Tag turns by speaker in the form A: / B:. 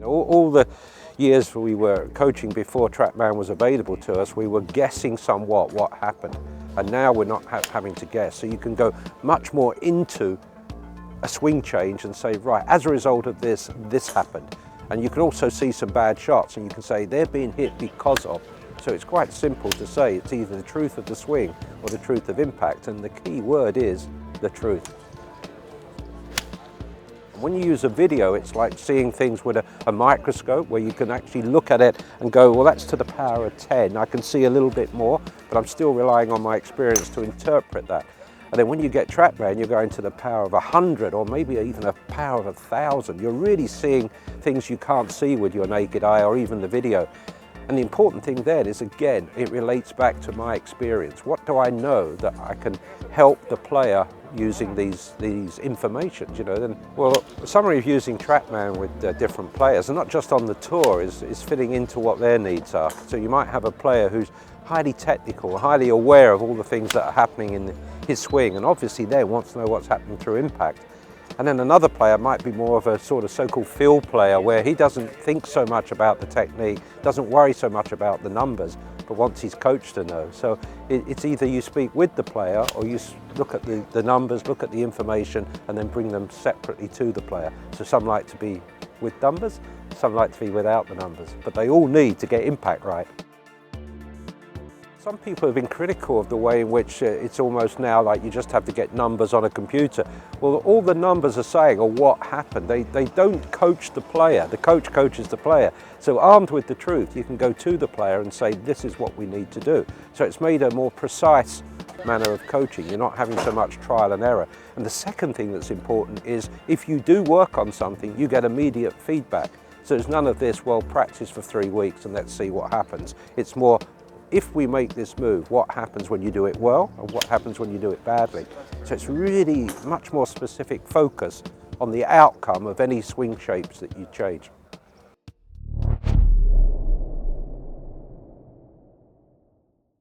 A: All the years we were coaching before TrackMan was available to us, we were guessing somewhat what happened. And now we're not having to guess. So you can go much more into a swing change and say, right, as a result of this, this happened. And you can also see some bad shots and you can say they're being hit because of. So it's quite simple to say it's either the truth of the swing or the truth of impact. And the key word is the truth. When you use a video, it's like seeing things with a microscope where you can actually look at it and go, well, that's to the power of 10. I can see a little bit more, but I'm still relying on my experience to interpret that. And then when you get TrackMan, you're going to the power of 100 or maybe even a power of 1,000. You're really seeing things you can't see with your naked eye or even the video. And the important thing then is, again, it relates back to my experience. What do I know that I can help the player using these informations, you know? Then, well, a summary of using TrackMan with different players, and not just on the tour, is fitting into what their needs are. So you might have a player who's highly technical, highly aware of all the things that are happening in his swing, and obviously then wants to know what's happening through impact. And then another player might be more of a sort of so-called feel player where he doesn't think so much about the technique, doesn't worry so much about the numbers, but wants his coach to know. So it's either you speak with the player or you look at the numbers, look at the information, and then bring them separately to the player. So some like to be with numbers, some like to be without the numbers, but they all need to get impact right. Some people have been critical of the way in which it's almost now like you just have to get numbers on a computer. Well, all the numbers are saying are what happened. They don't coach the player. The coach coaches the player. So armed with the truth, you can go to the player and say, this is what we need to do. So it's made a more precise manner of coaching. You're not having so much trial and error. And the second thing that's important is if you do work on something, you get immediate feedback. So there's none of this, well, practice for 3 weeks and let's see what happens. It's more, if we make this move, what happens when you do it well and what happens when you do it badly? So it's really much more specific focus on the outcome of any swing shapes that you change.